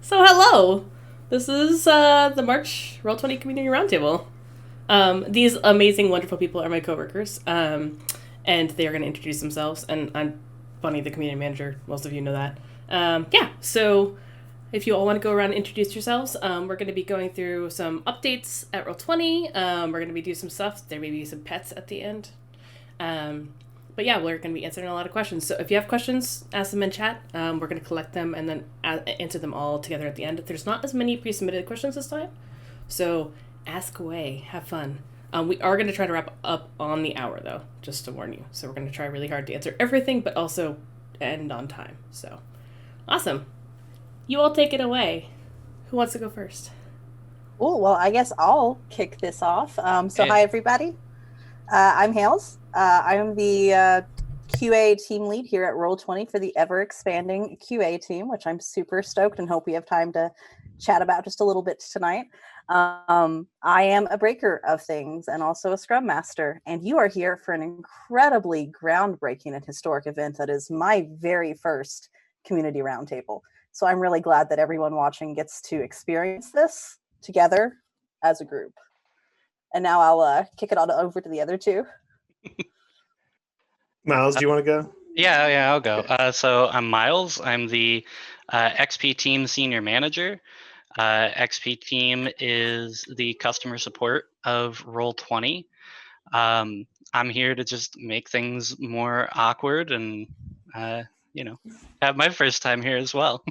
So hello, this is the March Roll20 Community Roundtable. These amazing, wonderful people are my coworkers, and they are going to introduce themselves. And I'm Bunny, the community manager. Most of you know that. So if you all want to go around and introduce yourselves, we're going to be going through some updates at Roll20. We're going to be doing some stuff. There may be some pets at the end. Um, but yeah, we're going to be answering a lot of questions. So if you have questions, ask them in chat. We're going to collect them and then answer them all together at the end. There's not as many pre-submitted questions this time, so ask away, have fun. We are going to try to wrap up on the hour, though, just to warn you. So we're going to try really hard to answer everything, but also end on time. So awesome. You all take it away. Who wants to go first? Oh, well, I guess I'll kick this off. Hi, everybody. I'm Hales. I'm the QA team lead here at Roll20 for the ever-expanding QA team, which I'm super stoked and hope we have time to chat about just a little bit tonight. I am a breaker of things and also a scrum master, and you are here for an incredibly groundbreaking and historic event that is my very first community roundtable. So I'm really glad that everyone watching gets to experience this together as a group. And now I'll kick it on over to the other two. Miles, do you want to go? Yeah, I'll go. So I'm Miles. I'm the XP team senior manager. XP team is the customer support of Roll20. I'm here to just make things more awkward and, have my first time here as well.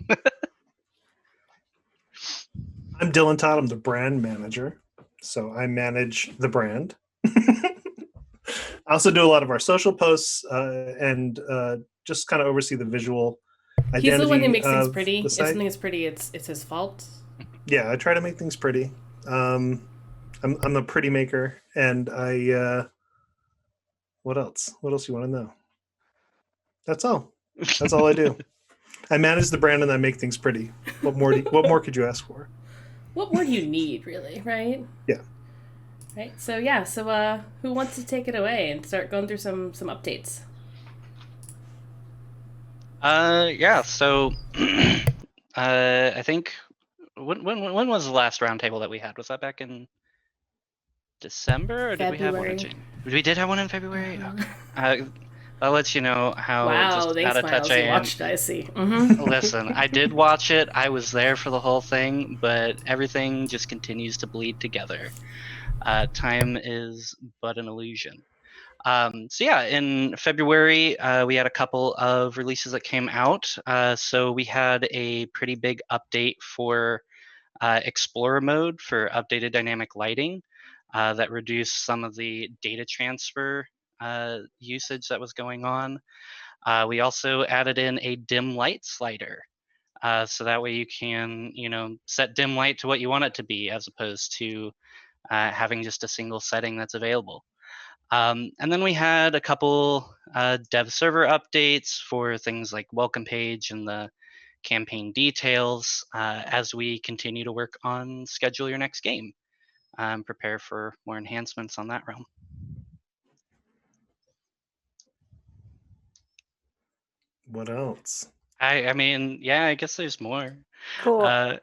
I'm Dylan Todd. I'm the brand manager. So I manage the brand. I also do a lot of our social posts and just kind of oversee the visual identity. He's the one who makes things pretty. If something is pretty, it's his fault. Yeah, I try to make things pretty. I'm the pretty maker, and I. What else? What else you want to know? That's all. That's all I do. I manage the brand and I make things pretty. What more could you ask for? What more do you need, really, right? Yeah. Right. So who wants to take it away and start going through some updates? So I think when was the last roundtable that we had? Was that back in December, or did we have one in January? We did have one in February. Okay. I'll let you know how out of touch I am. You watched, I see. Mm-hmm. Listen, I did watch it. I was there for the whole thing, but everything just continues to bleed together. Time is but an illusion. In February, we had a couple of releases that came out. So we had a pretty big update for Explorer mode for updated dynamic lighting that reduced some of the data transfer usage that was going on. We also added in a dim light slider. So that way you can, set dim light to what you want it to be, as opposed to having just a single setting that's available. And then we had a couple dev server updates for things like welcome page and the campaign details as we continue to work on schedule your next game and prepare for more enhancements on that realm. What else? I guess there's more. Cool. I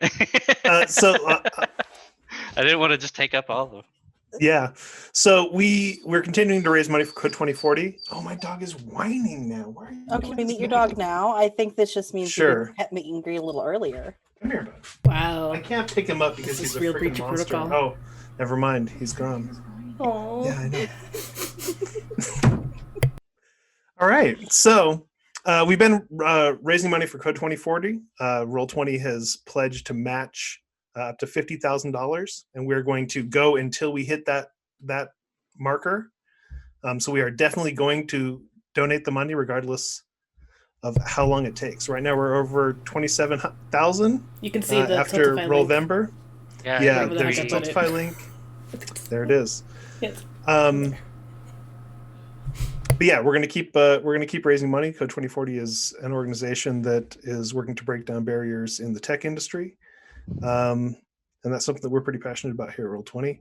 didn't want to just take up all of them. Yeah. So we're continuing to raise money for Code 2040. Oh, my dog is whining now. Why are you can we meet your dog now? I think this just means sure. You did pet meet and greet a little earlier. Come here, bud. Wow. I can't pick him up because he's a real freaking monster. Protocol. Oh, never mind. He's gone. Oh. Yeah, I know. All right. So we've been raising money for Code 2040. Roll20 has pledged to match up to $50,000, and we're going to go until we hit that marker. So we are definitely going to donate the money regardless of how long it takes. Right now we're over 27,000. You can see the after Rollvember. Yeah, there's a Tiltify link. There it is. Yes. But yeah, we're gonna keep raising money. Code 2040 is an organization that is working to break down barriers in the tech industry. And that's something that we're pretty passionate about here at Roll20.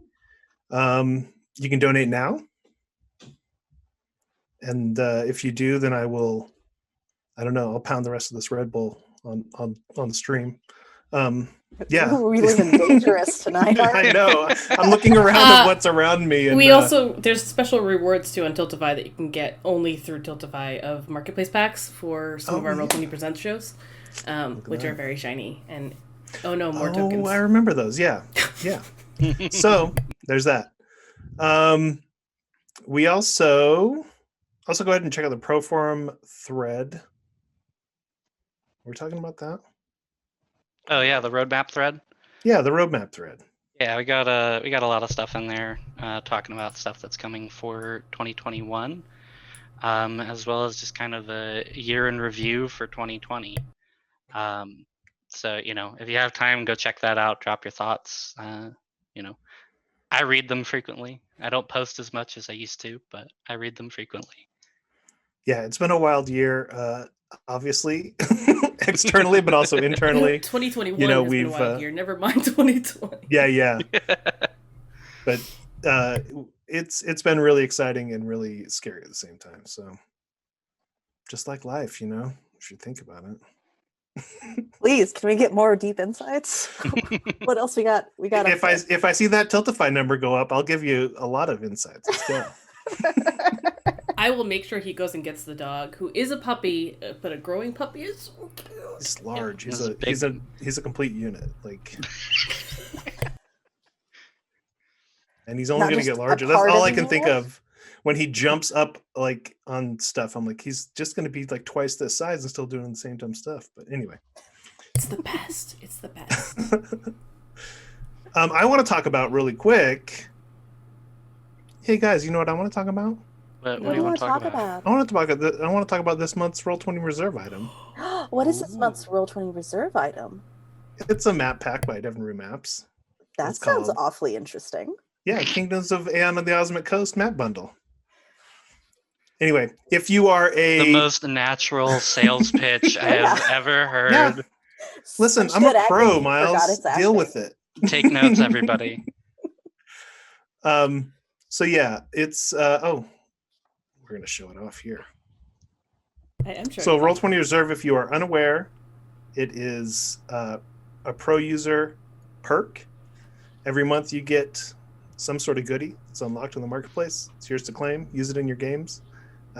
You can donate now. And if you do, then I'll pound the rest of this Red Bull on the stream. Yeah. Ooh, we live in dangerous tonight. I know. I'm looking around at what's around me. And, there's special rewards too on Tiltify that you can get only through Tiltify of marketplace packs for some of our Roll20 Present shows, which are very shiny. And more tokens. I remember those. Yeah. Yeah. So there's that. We also go ahead and check out the Pro Forum thread. We're talking about that. Oh yeah, the roadmap thread. Yeah, the roadmap thread. Yeah, we got a lot of stuff in there talking about stuff that's coming for 2021, as well as just kind of a year in review for 2020. So if you have time, go check that out. Drop your thoughts. I read them frequently. I don't post as much as I used to, but I read them frequently. Yeah, it's been a wild year, obviously, externally, but also internally. 2021 has been a wild year. Never mind 2020. Yeah. But it's been really exciting and really scary at the same time. So just like life, if you think about it. Please, can we get more deep insights? What else we got? If I see that Tiltify number go up, I'll give you a lot of insights. Let's go. I will make sure he goes and gets the dog, who is a puppy, but a growing puppy is so cute. He's large. Yeah, he's a complete unit. And he's only going to get larger. That's all I can think of. When he jumps up on stuff, I'm like, he's just going to be twice this size and still doing the same dumb stuff. But anyway, it's the best. I want to talk about really quick. Hey guys, you know what I want to talk about? What do you want to talk about? I want to talk about this month's Roll20 reserve item. What is this month's Roll20 reserve item? It's a map pack by Deven Maps. That sounds awfully interesting. Yeah, Kingdoms of Aeon of the Osmic Coast map bundle. Anyway, if you are the most natural sales pitch I have ever heard. Yeah. Listen, I'm a pro, Miles. Deal with it. Take notes, everybody. So yeah, it's we're gonna show it off here. I am sure. So Roll20 Reserve, if you are unaware, it is a pro user perk. Every month you get some sort of goodie. It's unlocked in the marketplace. It's yours to claim. Use it in your games.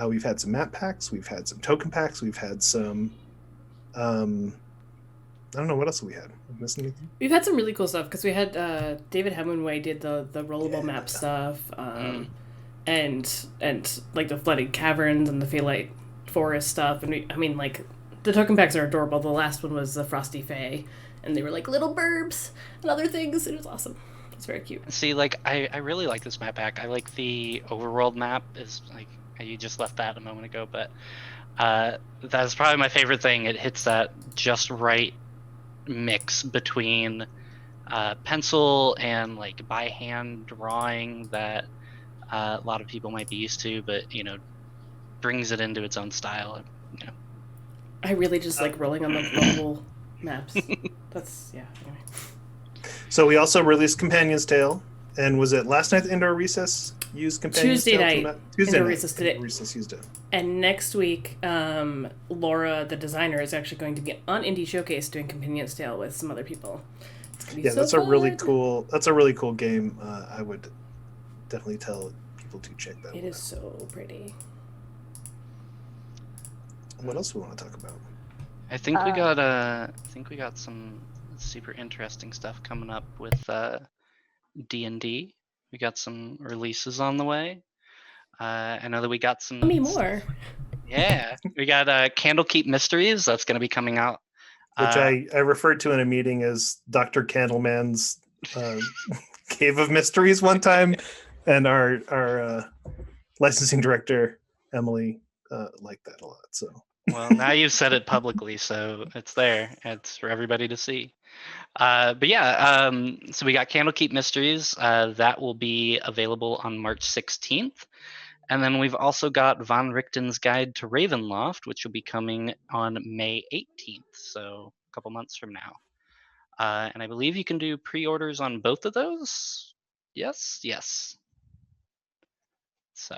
We've had some map packs. We've had some token packs. We've had some. I don't know what else we had. Am I missing anything? We've had some really cool stuff because we had David Hemingway did the rollable map stuff, and the flooded caverns and the Phalite forest stuff. And the token packs are adorable. The last one was the Frosty Fae, and they were little burbs and other things. It was awesome. It's very cute. See, I really like this map pack. I like the overworld map. Is you just left that a moment ago, but that's probably my favorite thing. It hits that just right mix between pencil and by hand drawing that a lot of people might be used to, but brings it into its own style. I really just like rolling on the rollable maps. That's anyway. So we also released Companion's Tale, and was it last night at Indoor Recess? Used Companion's Tuesday Tale night. Tuesday Indoor night. Recess today. Recess used it. And next week, Laura, the designer, is actually going to be on Indie Showcase doing Companion's Tale with some other people. That's a really cool. That's a really cool game. I would definitely tell people to check that. It is so pretty. What else do we want to talk about? I think we got some super interesting stuff coming up with D&D. We got some releases on the way. I know that we got some. Tell me more. Yeah, we got Candlekeep Mysteries. That's going to be coming out. Which I referred to in a meeting as Dr. Candleman's Cave of Mysteries one time, and our licensing director Emily liked that a lot. So. Well, now you've said it publicly, so it's there. It's for everybody to see. But yeah, so we got Candlekeep Mysteries. That will be available on March 16th. And then we've also got Von Richten's Guide to Ravenloft, which will be coming on May 18th, so a couple months from now. And I believe you can do pre-orders on both of those? Yes. So,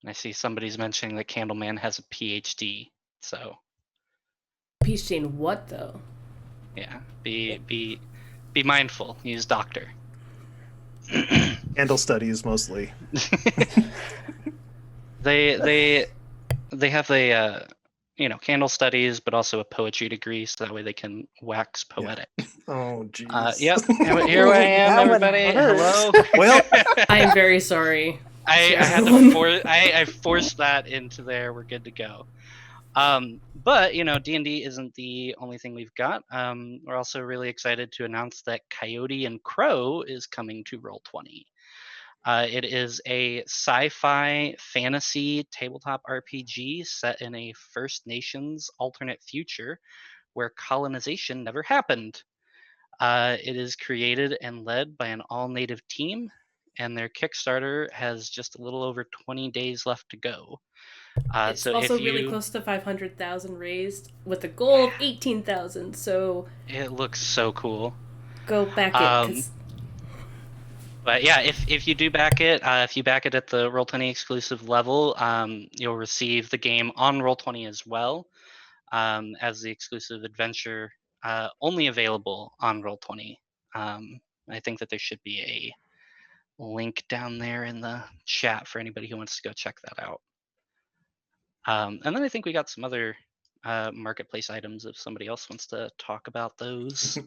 and I see somebody's mentioning that Candleman has a PhD, so. PhD in what, though? Yeah, be mindful. Use doctor. Candle studies mostly. They have a candle studies, but also a poetry degree, so that way they can wax poetic. Oh, jeez. Yep. Here I am, That would everybody. hurt. Hello. Well, I'm very sorry. I had everyone. to I forced that into there. We're good to go. But D&D isn't the only thing we've got. We're also really excited to announce that Coyote and Crow is coming to Roll20. It is a sci-fi fantasy tabletop RPG set in a First Nations alternate future where colonization never happened. It is created and led by an all-native team, and their Kickstarter has just a little over 20 days left to go. It's So also if really close to 500,000 raised with a goal of 18,000. So it looks so cool. go back it. But yeah, if you do back it, if you back it at the Roll20 exclusive level, you'll receive the game on Roll20 as well, as the exclusive adventure, only available on Roll20. I think that there should be a link down there in the chat for anybody who wants to go check that out. And then I think we got some other marketplace items if somebody else wants to talk about those.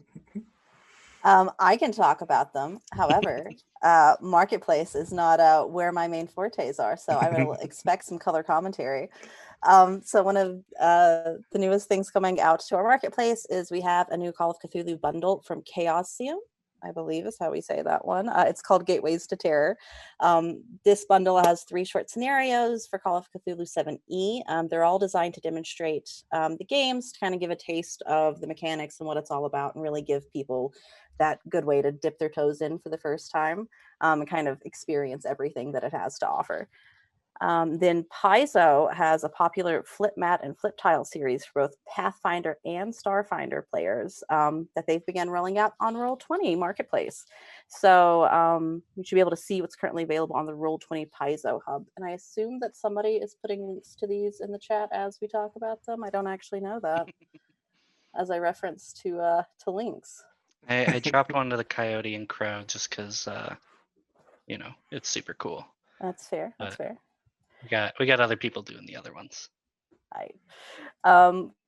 I can talk about them. However, marketplace is not where my main fortes are, so I will expect some color commentary. So one of the newest things coming out to our marketplace is we have a new Call of Cthulhu bundle from Chaosium, I believe is how we say that one. It's called Gateways to Terror. This bundle has 3 short scenarios for Call of Cthulhu 7e. They're all designed to demonstrate the games, to kind of give a taste of the mechanics and what it's all about, and really give people that good way to dip their toes in for the first time, and kind of experience everything that it has to offer. Then Paizo has a popular flip mat and flip tile series for both Pathfinder and Starfinder players that they've begun rolling out on Roll20 Marketplace. So you should be able to see what's currently available on the Roll20 Paizo hub. And I assume that somebody is putting links to these in the chat as we talk about them. I don't actually know that, as I reference to links. I dropped one to the Coyote and Crow just because, it's super cool. That's fair. That's fair. We got other people doing the other ones. Right.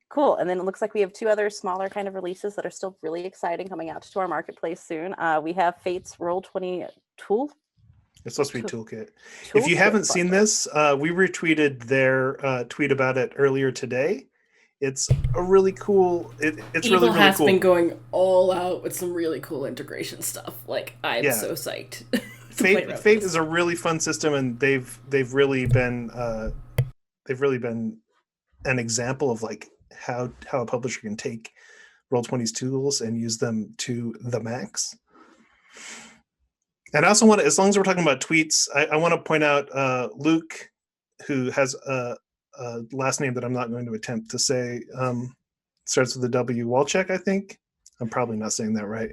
Cool. And then it looks like we have 2 other smaller kind of releases that are still really exciting coming out to our marketplace soon. We have Fate's Roll20 tool. It's supposed to be Toolkit. If you haven't seen this, we retweeted their tweet about it earlier today. It's a really cool. It's Evil really has cool. been going all out with some really cool integration stuff. Like I'm so psyched. Fate is a really fun system, and they've really been an example of like how a publisher can take Roll20's tools and use them to the max. And I also want to, as long as we're talking about tweets, I want to point out Luke, who has a last name that I'm not going to attempt to say, starts with a W. Walchek, I think. I'm probably not saying that right.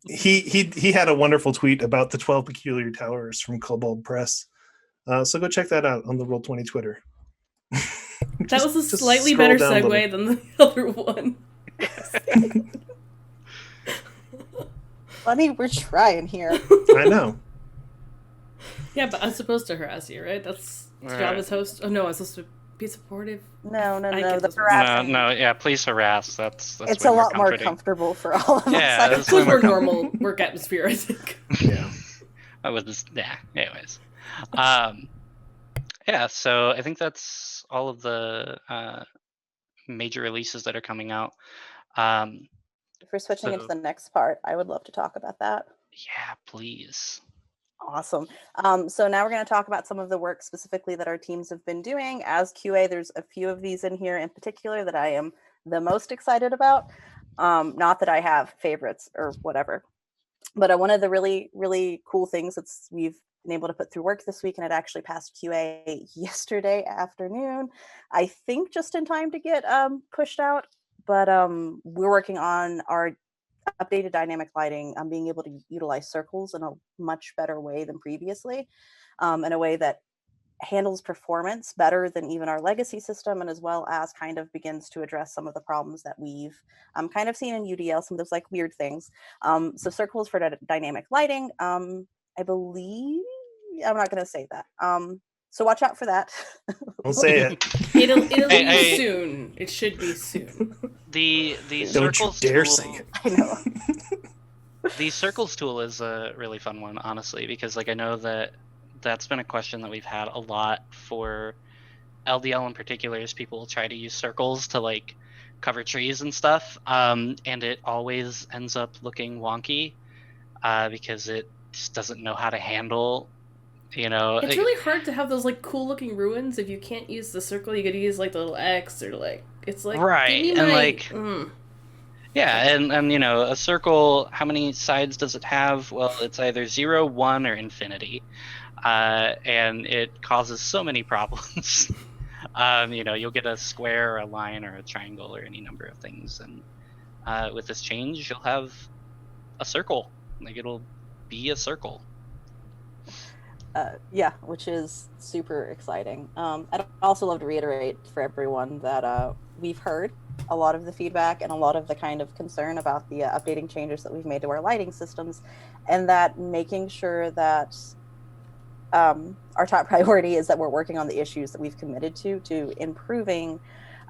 He had a wonderful tweet about the 12 Peculiar Towers from Kobold Press. So go check that out on the Roll20 Twitter. That was a slightly better segue than the other one. Funny, we're trying here. I know. Yeah, but I'm supposed to harass you, right? That's the job as host. Oh no, I'm supposed to be supportive. No. Yeah, please harass. That's it's a lot more comfortable for all of us. Yeah, it's like more normal work atmosphere, I think. Yeah. Anyways. Yeah, so I think that's all of the major releases that are coming out. If we're switching into the next part, I would love to talk about that. Yeah, please. Awesome. So now we're going to talk about some of the work specifically that our teams have been doing. As QA, there's a few of these in here in particular that I am the most excited about. Not that I have favorites or whatever, but one of the really, really cool things that we've been able to put through work this week, and it actually passed QA yesterday afternoon, I think just in time to get pushed out. But we're working on our updated dynamic lighting, being able to utilize circles in a much better way than previously, in a way that handles performance better than even our legacy system, and as well as kind of begins to address some of the problems that we've kind of seen in UDL, some of those like weird things. So circles for dynamic lighting, I believe, I'm not going to say that. So watch out for that. Don't say it. It'll be soon. It should be soon. The Don't circles you dare tool, say it. I know. The circles tool is a really fun one, honestly, because like I know that's been a question that we've had a lot for LDL in particular. Is people will try to use circles to like cover trees and stuff, and it always ends up looking wonky because it just doesn't know how to handle. It's really hard to have those like cool looking ruins if you can't use the circle. You could use like the little X or like it's like right give me and my, like yeah, and a circle, how many sides does it have? Well, it's either 0, 1, or infinity, and it causes so many problems. You'll get a square or a line or a triangle or any number of things, and with this change you'll have a circle. Like it'll be a circle. Yeah, which is super exciting. I'd also love to reiterate for everyone that we've heard a lot of the feedback and a lot of the kind of concern about the updating changes that we've made to our lighting systems, and that making sure that our top priority is that we're working on the issues that we've committed to improving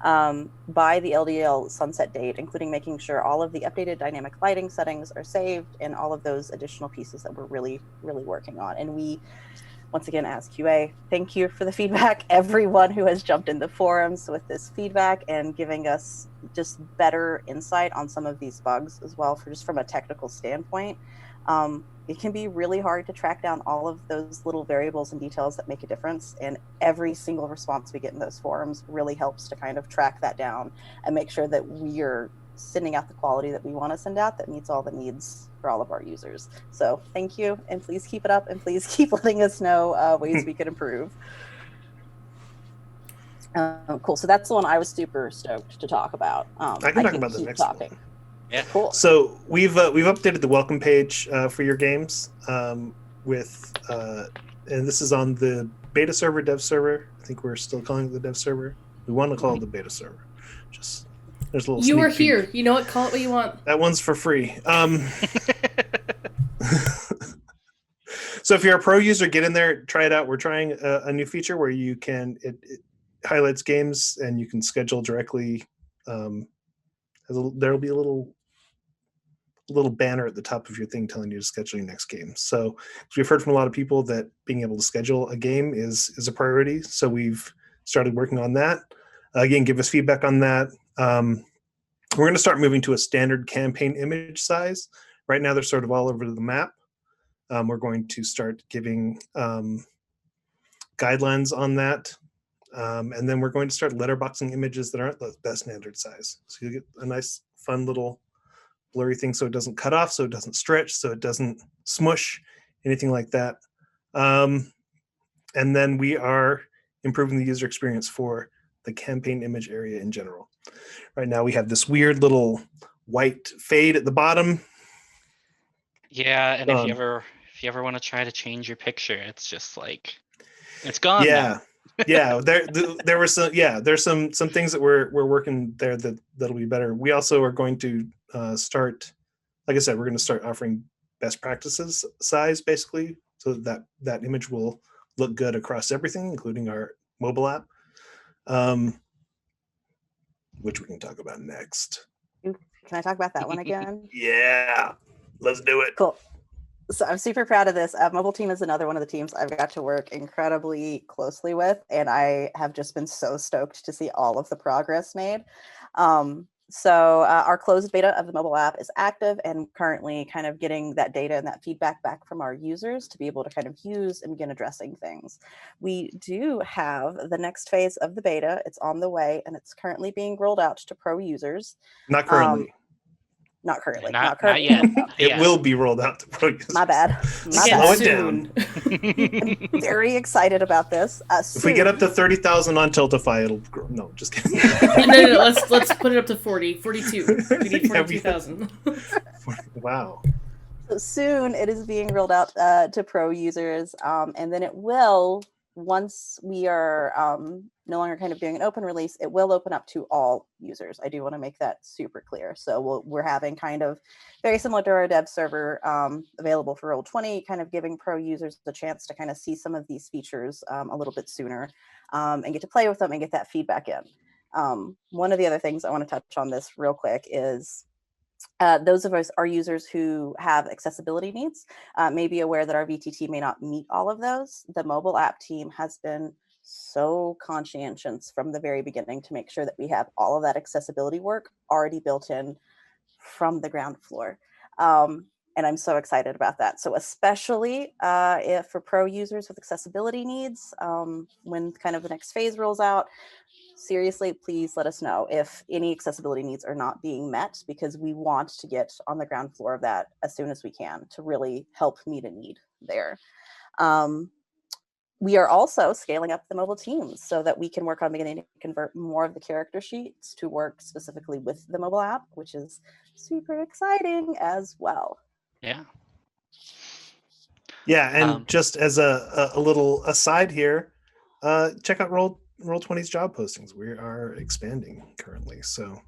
by the LDL sunset date, including making sure all of the updated dynamic lighting settings are saved and all of those additional pieces that we're really, really working on. And we, once again, as QA, thank you for the feedback. Everyone who has jumped in the forums with this feedback and giving us just better insight on some of these bugs as well, just from a technical standpoint. It can be really hard to track down all of those little variables and details that make a difference, and every single response we get in those forums really helps to kind of track that down and make sure that we are sending out the quality that we want to send out that meets all the needs for all of our users. So thank you, and please keep it up, and please keep letting us know ways we could improve. Cool. So that's the one I was super stoked to talk about. I can talk about the next one. Yeah, cool. So we've updated the welcome page for your games with and this is on the beta server, dev server. I think we're still calling it the dev server. We want to call it the beta server. Just there's a little. You sneak are peek. here. You know what? Call it what you want. That one's for free. So if you're a pro user, get in there, try it out. We're trying a new feature where you can it highlights games and you can schedule directly. There'll be a little banner at the top of your thing telling you to schedule your next game. So we've heard from a lot of people that being able to schedule a game is a priority. So we've started working on that. Again, give us feedback on that. We're going to start moving to a standard campaign image size. Right now, they're sort of all over the map. We're going to start giving guidelines on that. And then we're going to start letterboxing images that aren't the standard size. So you get a nice, fun little blurry thing so it doesn't cut off, so it doesn't stretch, so it doesn't smush, anything like that. And then we are improving the user experience for the campaign image area in general. Right now we have this weird little white fade at the bottom. Yeah, and if you ever want to try to change your picture, it's just like it's gone. Yeah. Yeah, there were some. Yeah, there's some things that we're working there that'll be better. We also are going to start, like I said, we're going to start offering best practices size basically, so that image will look good across everything, including our mobile app, which we can talk about next. Can I talk about that one again? Yeah, let's do it. Cool. So I'm super proud of this. Mobile team is another one of the teams I've got to work incredibly closely with, and I have just been so stoked to see all of the progress made. So our closed beta of the mobile app is active and currently kind of getting that data and that feedback back from our users to be able to kind of use and begin addressing things. We do have the next phase of the beta. It's on the way, and it's currently being rolled out to pro users. Not currently. Not currently. Not currently. yet. It will be rolled out to pro users. My bad. Slow it down. I'm very excited about this. If we get up to 30,000 on Tiltify, it'll grow. No, just kidding. No. Let's put it up to 42. We need 42,000. Wow. So soon it is being rolled out to pro users, and then it will once we are no longer kind of doing an open release, it will open up to all users. I do want to make that super clear. So we're having kind of very similar to our dev server available for Roll20, kind of giving pro users the chance to kind of see some of these features a little bit sooner and get to play with them and get that feedback in. One of the other things I want to touch on this real quick is those of us, our users who have accessibility needs, may be aware that our VTT may not meet all of those. The mobile app team has been so conscientious from the very beginning to make sure that we have all of that accessibility work already built in from the ground floor. And I'm so excited about that. So especially if for pro users with accessibility needs, when kind of the next phase rolls out, seriously, please let us know if any accessibility needs are not being met, because we want to get on the ground floor of that as soon as we can to really help meet a need there. We are also scaling up the mobile teams so that we can work on beginning to convert more of the character sheets to work specifically with the mobile app, which is super exciting as well. Yeah. Yeah, and just as a little aside here, check out Roll20's job postings. We are expanding currently, so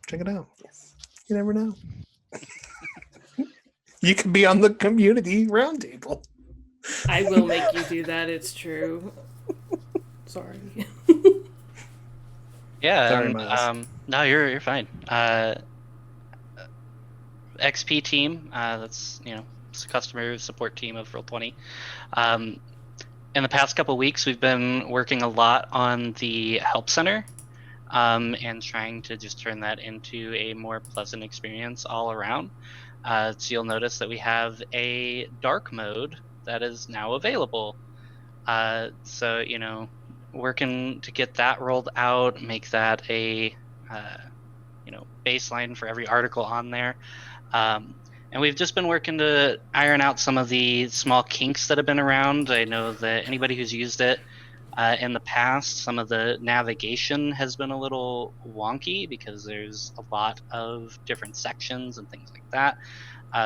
check it out. Yes. You never know. You could be on the community roundtable. I will make you do that. It's true. Sorry. Yeah. Sorry, And, Miles. no, you're fine. XP team. That's it's a customer support team of Roll20. In the past couple of weeks, we've been working a lot on the help center, and trying to just turn that into a more pleasant experience all around. So you'll notice that we have a dark mode that is now available. So working to get that rolled out, make that a baseline for every article on there. And we've just been working to iron out some of the small kinks that have been around. I know that anybody who's used it in the past, some of the navigation has been a little wonky because there's a lot of different sections and things like that.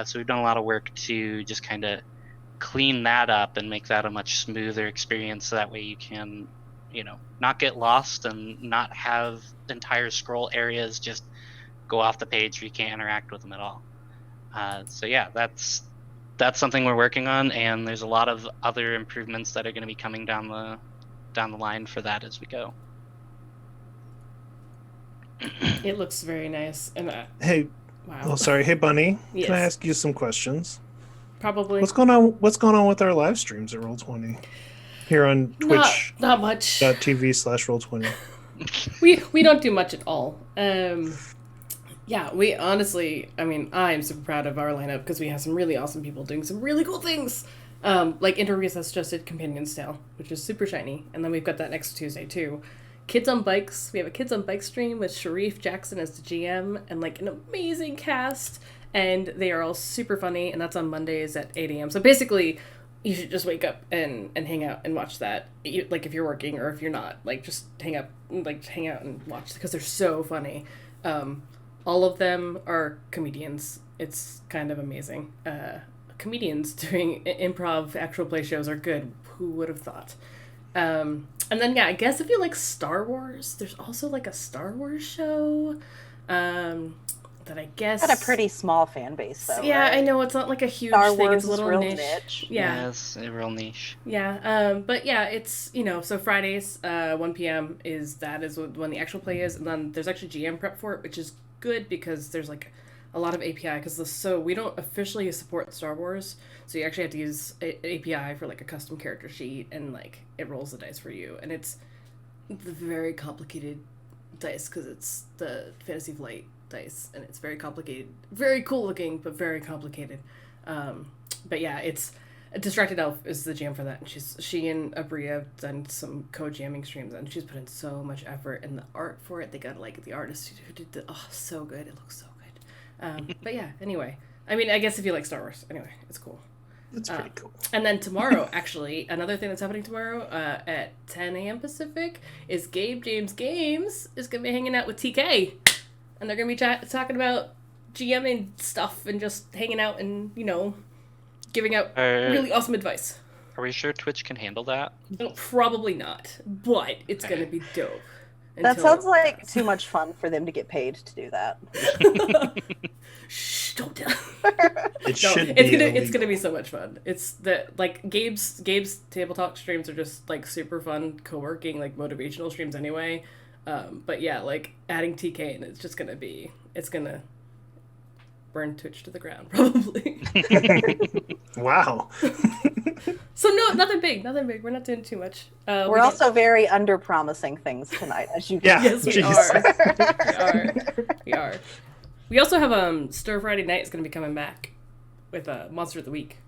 So we've done a lot of work to just kind of clean that up and make that a much smoother experience. So that way you can, not get lost and not have entire scroll areas just go off the page where you can't interact with them at all. So yeah, that's something we're working on, and there's a lot of other improvements that are going to be coming down the line for that as we go. It looks very nice. And Hey, wow. oh sorry. Hey, Bunny. Yes. Can I ask you some questions? Probably. What's going on with our live streams at Roll20 here on Twitch? Not much. .tv/Roll20. We don't do much at all. Yeah, we honestly, I'm super proud of our lineup because we have some really awesome people doing some really cool things. Like Inter Recess just did Companion's Tale, which is super shiny. And then we've got that next Tuesday too. Kids on Bikes. We have a Kids on Bikes stream with Sharif Jackson as the GM and like an amazing cast. And they are all super funny. And that's on Mondays at 8 a.m. So basically, you should just wake up and hang out and watch that. Like if you're working or if you're not, like just hang out and watch because they're so funny. All of them are comedians. It's kind of amazing. Comedians doing improv actual play shows are good. Who would have thought? And then, yeah, I guess if you like Star Wars, there's also like a Star Wars show that I guess... Got a pretty small fan base, though. Yeah, right? I know. It's not like a huge Star thing. Wars It's a little real niche. Yeah. Yeah, it's a real niche. Yeah, but yeah, it's, so Fridays, 1 p.m. is when the actual play is, and then there's actually GM prep for it, which is good because there's like a lot of API so we don't officially support Star Wars, so you actually have to use API for like a custom character sheet, and like it rolls the dice for you, and it's the very complicated dice because it's the Fantasy Flight dice, and it's very complicated, very cool looking, but very complicated. But yeah, it's Distracted Elf is the jam for that, and she and Abria have done some co-jamming streams, and she's put in so much effort, and the art for it, they got like the artist who did so good, it looks so good. But yeah, anyway, I guess if you like Star Wars, anyway, it's cool. That's pretty cool. And then tomorrow, actually, another thing that's happening tomorrow at 10 a.m. Pacific is Gabe James Games is going to be hanging out with TK, and they're going to be talking about GMing stuff and just hanging out and, giving out really awesome advice. Are we sure Twitch can handle that? Probably not, but it's Okay. going to be dope. That sounds like too much fun for them to get paid to do that. Shh, don't tell. It should be it's gonna illegal. be so much fun. It's that like Gabe's table talk streams are just like super fun co-working, like motivational streams anyway. But yeah, like adding TK and it's gonna burn Twitch to the ground probably. Wow. So no, nothing big. We're not doing too much. We're also very under-promising things tonight, as you Yeah. can Yes, we Jeez. are. We are. We also have Stir Friday Night is going to be coming back with Monster of the Week.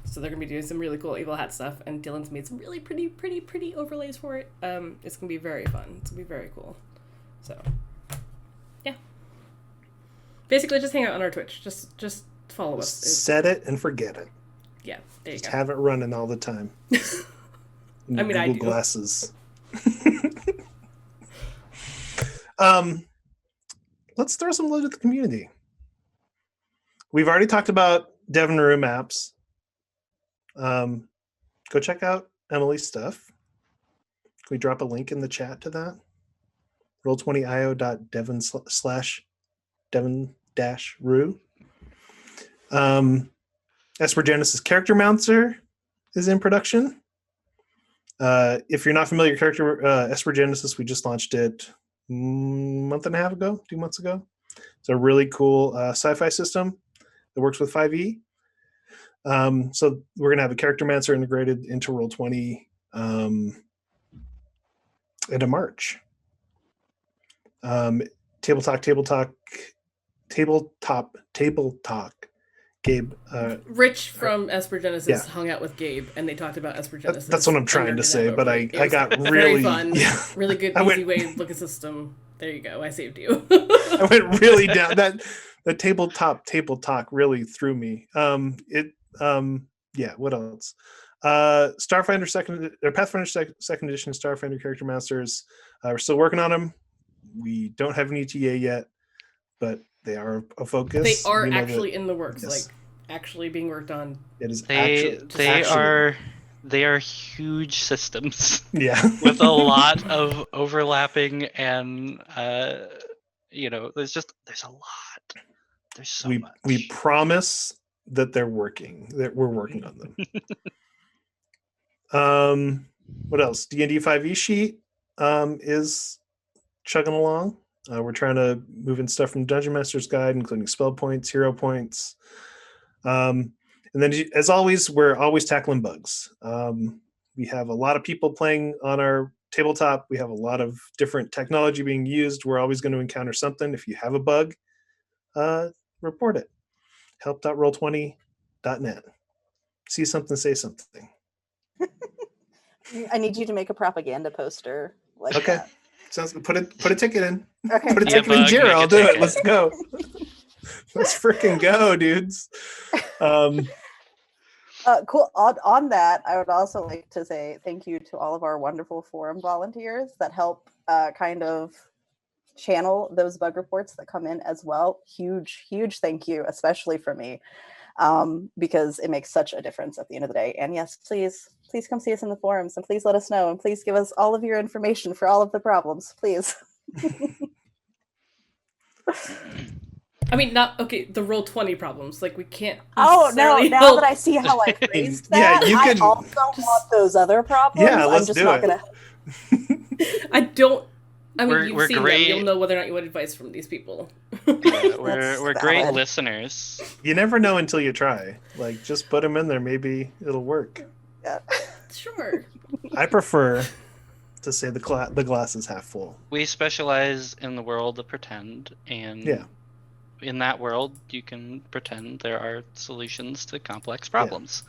So they're going to be doing some really cool Evil Hat stuff, and Dylan's made some really pretty overlays for it. It's going to be very fun. It's going to be very cool. So, yeah. Basically, just hang out on our Twitch. Just follow us. Set it and forget it. Yeah, there you Just go. have it running all the time. I mean, I do. Glasses. Let's throw some loot at the community. We've already talked about Deven Room apps. Go check out Emily's stuff. Can we drop a link in the chat to that? roll20io.deven/Deven-Rue. Esper Genesis Charactermancer is in production. If you're not familiar with Esper Genesis, we just launched it a month and a half ago, 2 months ago. It's a really cool sci-fi system that works with 5e. So we're going to have a Charactermancer integrated into Roll20 into March. Table Talk. Gabe. Rich from Esper Genesis Yeah. hung out with Gabe, and they talked about Esper Genesis. That's what I'm trying to say, but I got very really fun, yeah. really good, I easy went- way to look at system. There you go. I saved you. I went really down. That the table talk really threw me. Yeah. What else? Pathfinder second edition Starfinder Character Masters. We're still working on them. We don't have an ETA yet, but they are a focus. They are We know actually that in the works, yes. like actually being worked on. it is They actually- are huge systems yeah. with a lot of overlapping and there's a lot. There's so much. We promise that they're working. That we're working on them. What else? D&D 5e sheet is chugging along. We're trying to move in stuff from Dungeon Master's Guide, including spell points, hero points. And then, as always, we're always tackling bugs. We have a lot of people playing on our tabletop. We have a lot of different technology being used. We're always going to encounter something. If you have a bug, report it. help.roll20.net. See something, say something. I need you to make a propaganda poster like Okay. that. Sounds good. Put a ticket in. Okay. Put a Yeah, ticket in bug, Jira. make a I'll do it. ticket. Let's go. Let's freaking go, dudes. Cool. On that, I would also like to say thank you to all of our wonderful forum volunteers that help kind of channel those bug reports that come in as well. Huge thank you, especially for me, because it makes such a difference at the end of the day. And yes, please come see us in the forums, and please let us know, and please give us all of your information for all of the problems, please. I mean, not okay. The Roll20 problems, like we can't. Oh no! necessarily Now help. that I see how I phrased Yeah, that, you I can- also want those other problems. Yeah, let's I'm just do not it. gonna. I don't. I mean, We're you've seen great. them. You'll know whether or not you want advice from these people. We're great valid. listeners. You never know until you try. Like, just put them in there. Maybe it'll work. Yeah. Sure. I prefer to say the glass is half full. We specialize in the world of pretend, and Yeah. in that world, you can pretend there are solutions to complex problems.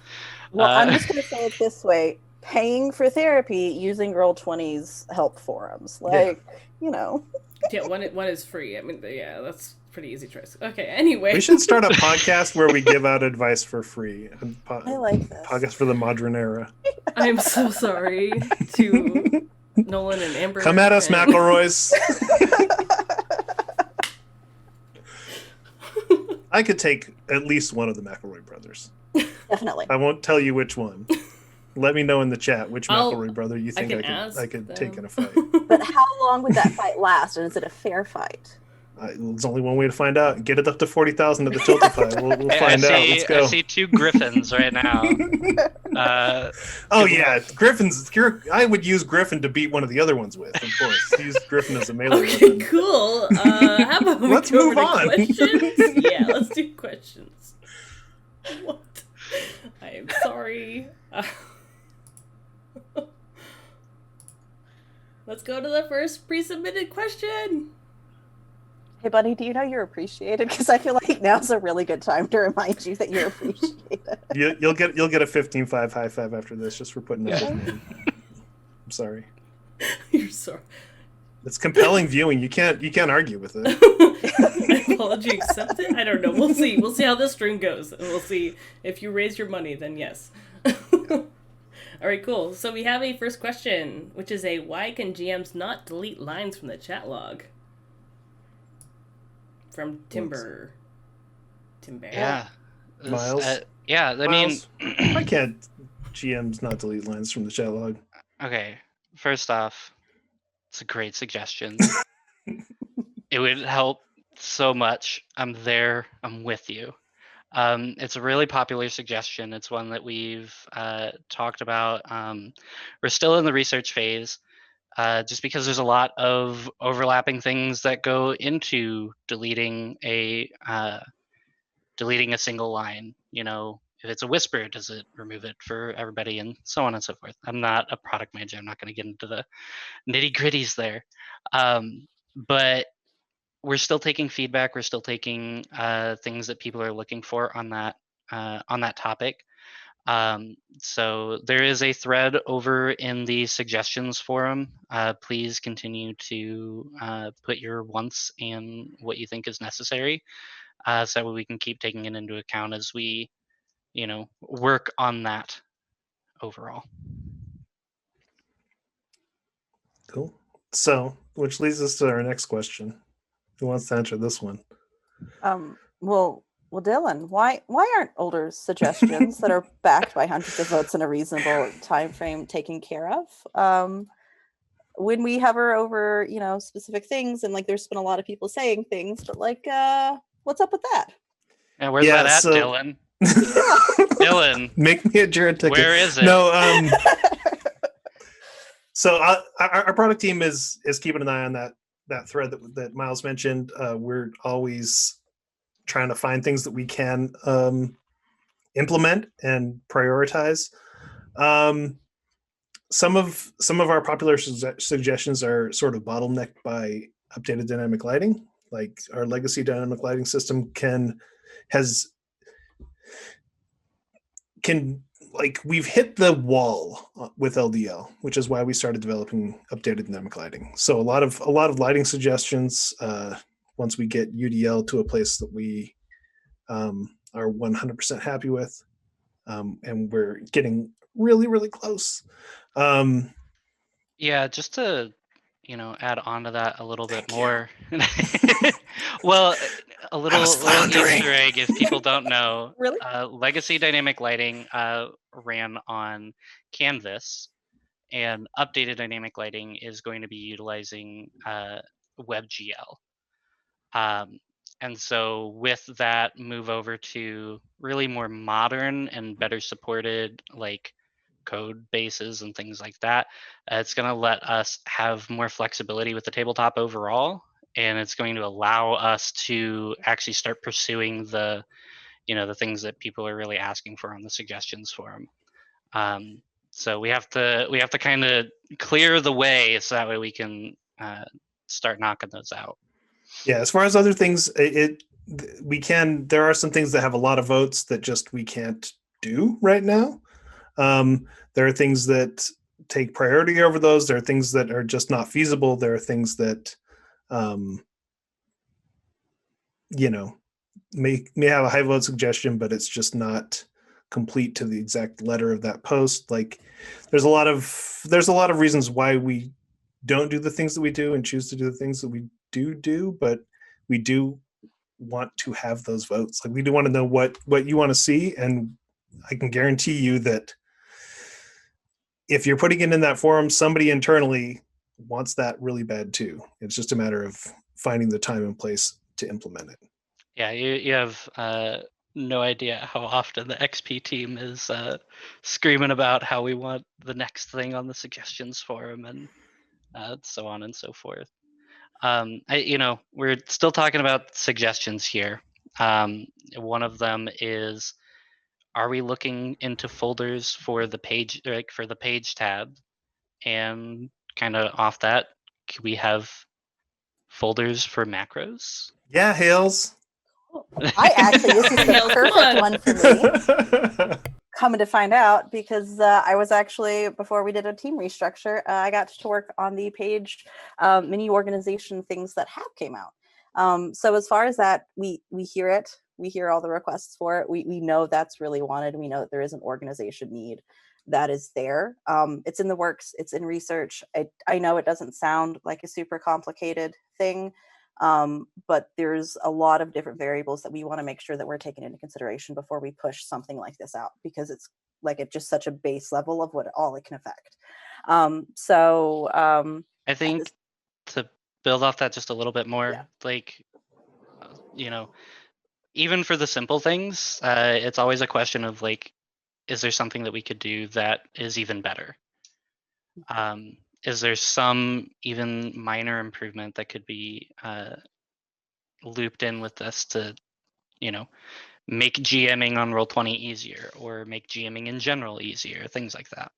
Well, I'm Uh, just gonna say it this way: paying for therapy using Roll20's help forums, like Yeah, one is free. I mean, yeah, that's pretty easy choice. Okay. Anyway, We should start a podcast where we give out advice for free. I like this. Podcast for the modern era. I'm so sorry to Nolan and Amber. Come at us, and- McElroys. I could take at least one of the McElroy brothers. Definitely. I won't tell you which one. let me know in the chat which McElroy brother you think I could take in a fight. But how long would that fight last? And is it a fair fight? There's only one way to find out. Get it up to 40,000 at the Tiltify. We'll find out. Let's go. I see 2 griffins right now. Yeah, griffins. I would use Griffin to beat one of the other ones with, of course. Use Griffin as a melee weapon. Cool. How about we let's go move over to on. questions? Yeah, let's do questions. What? I am sorry. Let's go to the first pre-submitted question. Hey, buddy, do you know you're appreciated? Because I feel like now's a really good time to remind you that you're appreciated. You'll get a 15-5 high five after this just for putting up with me. I'm sorry. You're sorry. It's compelling viewing. You can't argue with it. Apology accepted? I don't know. We'll see. We'll see how this stream goes. And we'll see if you raise your money, then yes. All right, cool. So we have a first question, which is why can GMs not delete lines from the chat log? From Timber. Yeah. Miles? I Miles? mean... Why can't GMs not delete lines from the chat log? Okay, first off, it's a great suggestion. It would help so much. I'm there. I'm with you. It's a really popular suggestion. It's one that we've talked about. We're still in the research phase. Just because there's a lot of overlapping things that go into deleting a single line. You know, if it's a whisper, does it remove it for everybody, and so on and so forth. I'm not a product manager. I'm not going to get into the nitty gritties there. But we're still taking feedback. We're still taking things that people are looking for on that topic. So there is a thread over in the suggestions forum. Please continue to put your wants and what you think is necessary, so that we can keep taking it into account as we, work on that overall. Cool. So, which leads us to our next question. Who wants to answer this one? Well, Dylan, why aren't older suggestions that are backed by hundreds of votes in a reasonable time frame taken care of? When we hover over, specific things, and there's been a lot of people saying things, but what's up with that? Yeah, where's that at, Dylan? Dylan, make me a Jared ticket. Where is it? No. So our product team is keeping an eye on that thread that Miles mentioned. We're always trying to find things that we can implement and prioritize. Some of our popular suggestions are sort of bottlenecked by updated dynamic lighting. Like our legacy dynamic lighting system we've hit the wall with LDL, which is why we started developing updated dynamic lighting. So a lot of lighting suggestions, once we get UDL to a place that we are 100% happy with, and we're getting really, really close. Yeah, just to add on to that a little bit more. Well, a little Easter egg if people don't know. Really? Legacy dynamic lighting ran on Canvas, and updated dynamic lighting is going to be utilizing WebGL. And so with that move over to really more modern and better supported code bases and things like that, it's going to let us have more flexibility with the tabletop overall, and it's going to allow us to actually start pursuing the things that people are really asking for on the suggestions forum. So we have to kind of clear the way so that way we can start knocking those out. Yeah, as far as other things, there are some things that have a lot of votes that just we can't do right now. There are things that take priority over those. There are things that are just not feasible. There are things that, may have a high vote suggestion, but it's just not complete to the exact letter of that post. There's a lot of reasons why we don't do the things that we do and choose to do the things that we do, but we do want to have those votes. We do want to know what you want to see, and I can guarantee you that if you're putting it in that forum, somebody internally wants that really bad too. It's just a matter of finding the time and place to implement it. Yeah, you have no idea how often the XP team is screaming about how we want the next thing on the suggestions forum and so on and so forth. We're still talking about suggestions here. One of them is, are we looking into folders for the page, like for the page tab? And kind of off that, could we have folders for macros? Yeah, Hales. I actually, this is the Hales, come perfect on. one for me. Coming to find out, because I was actually, before we did a team restructure, I got to work on the page mini organization things that have came out. So as far as that, we hear it. We hear all the requests for it. We know that's really wanted. We know that there is an organization need that is there. It's in the works. It's in research. I know it doesn't sound like a super complicated thing, but there's a lot of different variables that we want to make sure that we're taking into consideration before we push something like this out, because it's like at just such a base level of what all it can affect. I think to build off that just a little bit more, Yeah. like, even for the simple things, it's always a question of like, is there something that we could do that is even better? Is there some even minor improvement that could be looped in with this to, make GMing on Roll20 easier, or make GMing in general easier, things like that.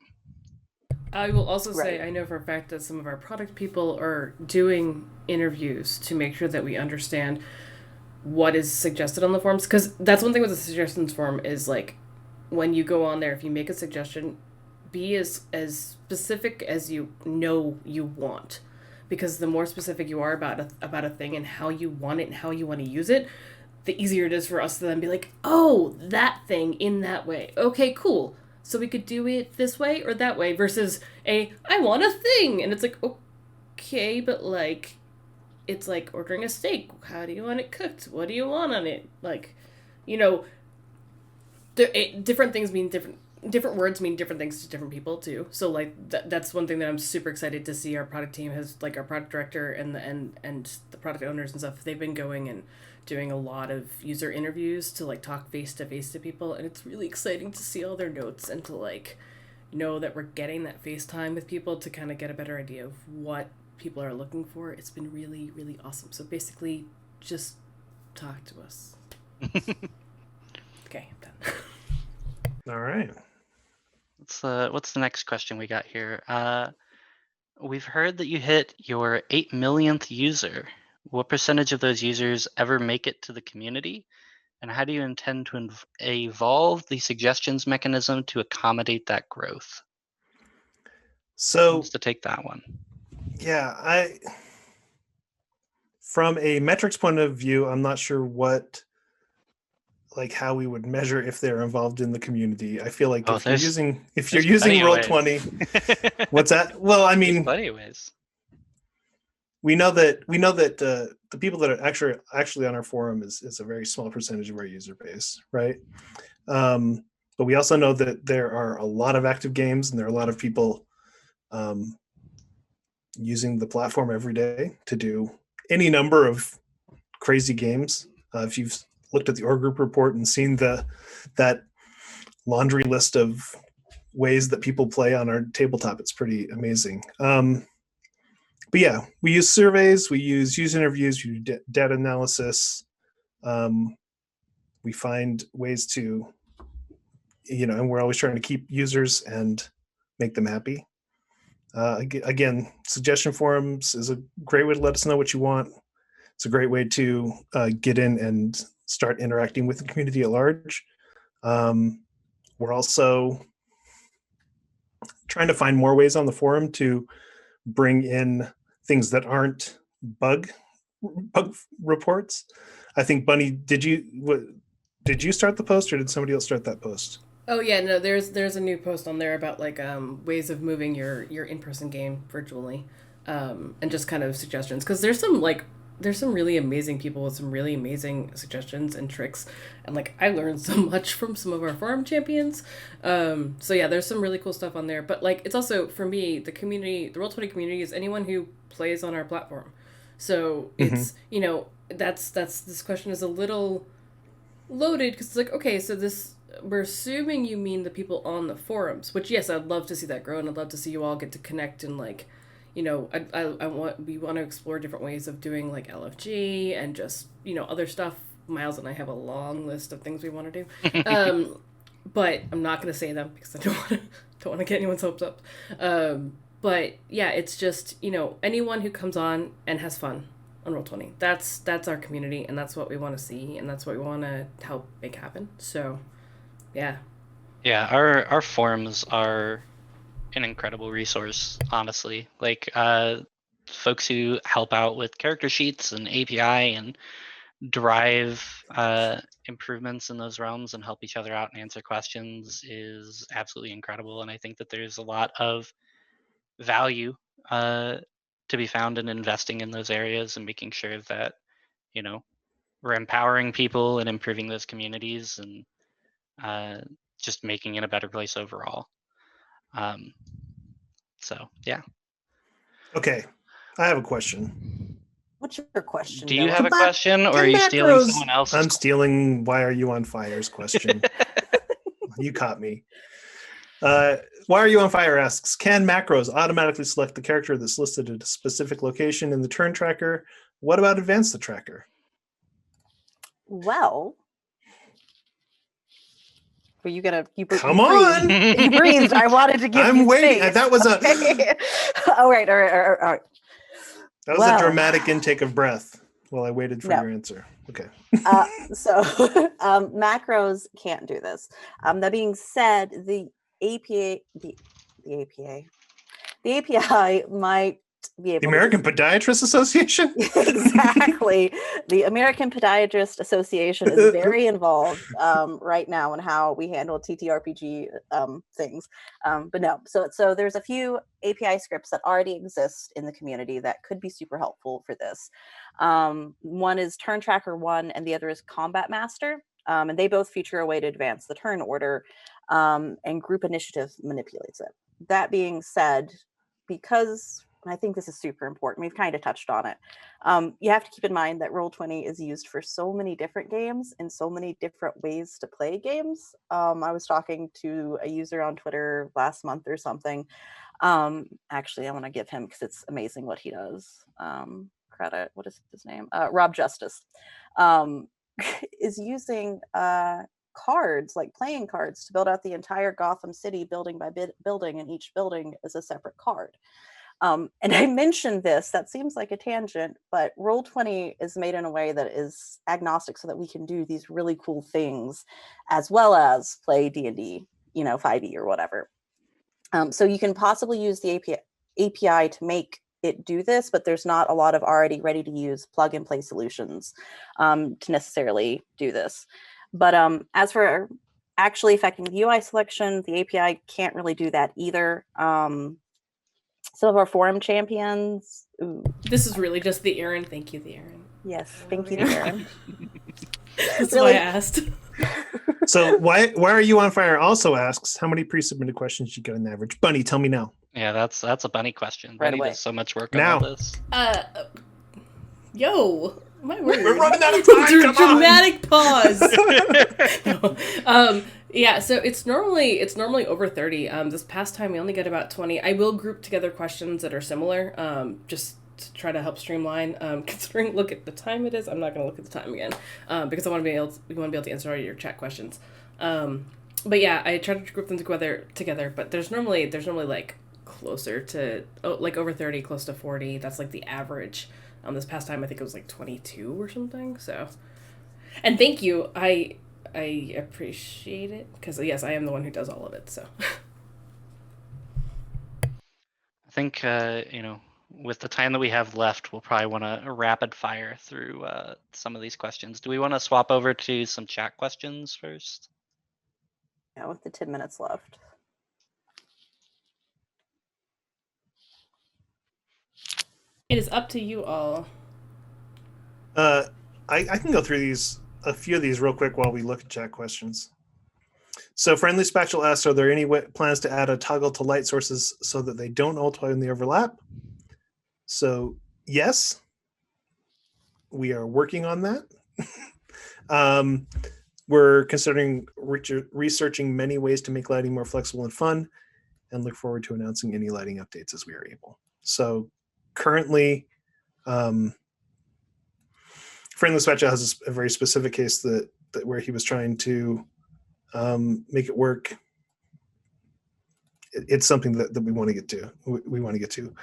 I will also say, Right. I know for a fact that some of our product people are doing interviews to make sure that we understand what is suggested on the forums, because that's one thing with the suggestions forum is like, when you go on there, if you make a suggestion, be as specific as you know you want, because the more specific you are about a thing and how you want it and how you want to use it, the easier it is for us to then be like, oh, that thing in that way. Okay, cool. So we could do it this way or that way, versus I want a thing, and it's like, okay, but like, it's like ordering a steak. How do you want it cooked? What do you want on it? Like, different things mean different words mean different things to different people too. So like that's one thing that I'm super excited to see. Our product team has, like, our product director and the product owners and stuff, they've been going and doing a lot of user interviews to like talk face to face to people, and it's really exciting to see all their notes and to like know that we're getting that FaceTime with people to kind of get a better idea of what people are looking for. It's been really, really awesome. So basically, just talk to us. Okay, I'm done. All right. What's the next question we got here? We've heard that you hit your 8 millionth user. What percentage of those users ever make it to the community? And how do you intend to evolve the suggestions mechanism to accommodate that growth? So, Who wants to take that one? yeah, from a metrics point of view, I'm not sure how we would measure if they're involved in the community. I feel like if you're using Roll20, what's that? Well, I mean, plenty of ways. We know that the people that are actually on our forum is a very small percentage of our user base, right? But we also know that there are a lot of active games, and there are a lot of people using the platform every day to do any number of crazy games. If you've looked at the org group report and seen that laundry list of ways that people play on our tabletop, it's pretty amazing. But yeah, we use surveys, we use user interviews, we do data analysis. We find ways to, and we're always trying to keep users and make them happy. Again, suggestion forums is a great way to let us know what you want. It's a great way to get in and start interacting with the community at large. We're also trying to find more ways on the forum to bring in things that aren't bug reports. I think, Bunny, did you start the post, or did somebody else start that post? Oh yeah, no, there's a new post on there about like ways of moving your in-person game virtually, and just kind of suggestions, because there's some like there's some really amazing people with some really amazing suggestions and tricks, and like I learned so much from some of our forum champions. So yeah, there's some really cool stuff on there. But like it's also for me the community, the Roll20 community is anyone who plays on our platform. So it's that's this question is a little loaded because it's like okay, so this we're assuming you mean the people on the forums, which yes, I'd love to see that grow and I'd love to see you all get to connect and like. We want to explore different ways of doing like LFG and just other stuff. Miles and I have a long list of things we want to do, but I'm not going to say them because I don't want to get anyone's hopes up. But yeah, it's just anyone who comes on and has fun on Roll20. That's our community, and that's what we want to see, and that's what we want to help make happen. So, yeah. Yeah, our forums are an incredible resource, honestly. Like folks who help out with character sheets and API and drive improvements in those realms and help each other out and answer questions is absolutely incredible. And I think that there's a lot of value to be found in investing in those areas and making sure that we're empowering people and improving those communities and just making it a better place overall. So yeah. Okay, I have a question. What's your question? Do you have a question, or are you stealing someone else's? I'm stealing "Why are you on fire's" question. You caught me. Why are you on fire asks, can macros automatically select the character that's listed at a specific location in the turn tracker? What about advance the tracker? Well, were you gonna? Come on! You breathed. I wanted to give you I'm waiting. space. That was okay. All right. That was a dramatic intake of breath while I waited for your answer. Okay. So macros can't do this. That being said, the API might be able. The American Podiatrist Association? Exactly. The American Podiatrist Association is very involved right now in how we handle TTRPG things. But no, so there's a few API scripts that already exist in the community that could be super helpful for this. One is Turn Tracker 1 and the other is Combat Master. And they both feature a way to advance the turn order, and Group Initiative manipulates it. That being said, because I think this is super important, we've kind of touched on it. You have to keep in mind that Roll20 is used for so many different games and so many different ways to play games. I was talking to a user on Twitter last month or something. Actually, I want to give him, because it's amazing what he does. Credit, what is his name? Rob Justice. Is using cards, like playing cards, to build out the entire Gotham City building by building, and each building is a separate card. And I mentioned this, that seems like a tangent, but Roll20 is made in a way that is agnostic so that we can do these really cool things as well as play D&D, 5e or whatever. So you can possibly use the API to make it do this, but there's not a lot of already ready to use plug and play solutions to necessarily do this. But as for actually affecting the UI selection, the API can't really do that either. Some of our forum champions. Ooh. This is really just the Aaron. Thank you, the Aaron. Yes, thank you, the Aaron. That's really... why I asked. So why are you on fire? Also asks, how many pre-submitted questions you get on average? Bunny, tell me now. Yeah, that's a Bunny question. Right Bunny away. does so much work now. on all this. Yo, my word. We're running out of time. Dramatic pause. Yeah, so it's normally over 30. This past time we only get about 20. I will group together questions that are similar, just to try to help streamline. Considering look at the time it is, I'm not going to look at the time again, because we want to be able to answer all your chat questions. But yeah, I try to group them together. But there's normally like closer to like over 30, close to 40. That's like the average. This past time I think it was like 22 or something. So, and thank you. I appreciate it because yes, I am the one who does all of it. So, I think with the time that we have left, we'll probably want to rapid fire through some of these questions. Do we want to swap over to some chat questions first? Yeah, with the 10 minutes left. It is up to you all. I can go through a few of these real quick while we look at chat questions. So Friendly Spatula asks, are there any plans to add a toggle to light sources so that they don't ultimately overlap? So yes, we are working on that. We're considering researching many ways to make lighting more flexible and fun, and look forward to announcing any lighting updates as we are able. So currently, Friendly Spatula has a very specific case that where he was trying to make it work. It's something that we want to get to. We want to get to.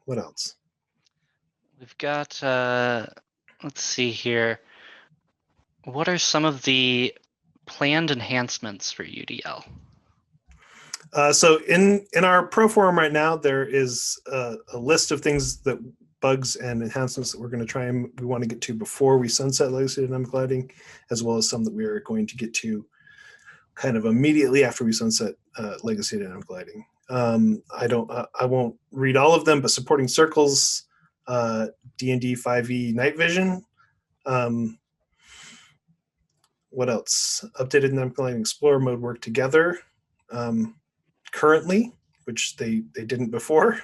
What else? We've got, let's see here. What are some of the planned enhancements for UDL? So in our pro forum right now, there is a list of things that bugs and enhancements that we're going to try and we want to get to before we sunset legacy dynamic lighting, as well as some that we are going to get to kind of immediately after we sunset legacy dynamic lighting. I won't read all of them, but supporting circles, D&D 5e night vision. What else? Updated dynamic lighting explorer mode work together. Currently, which they didn't before.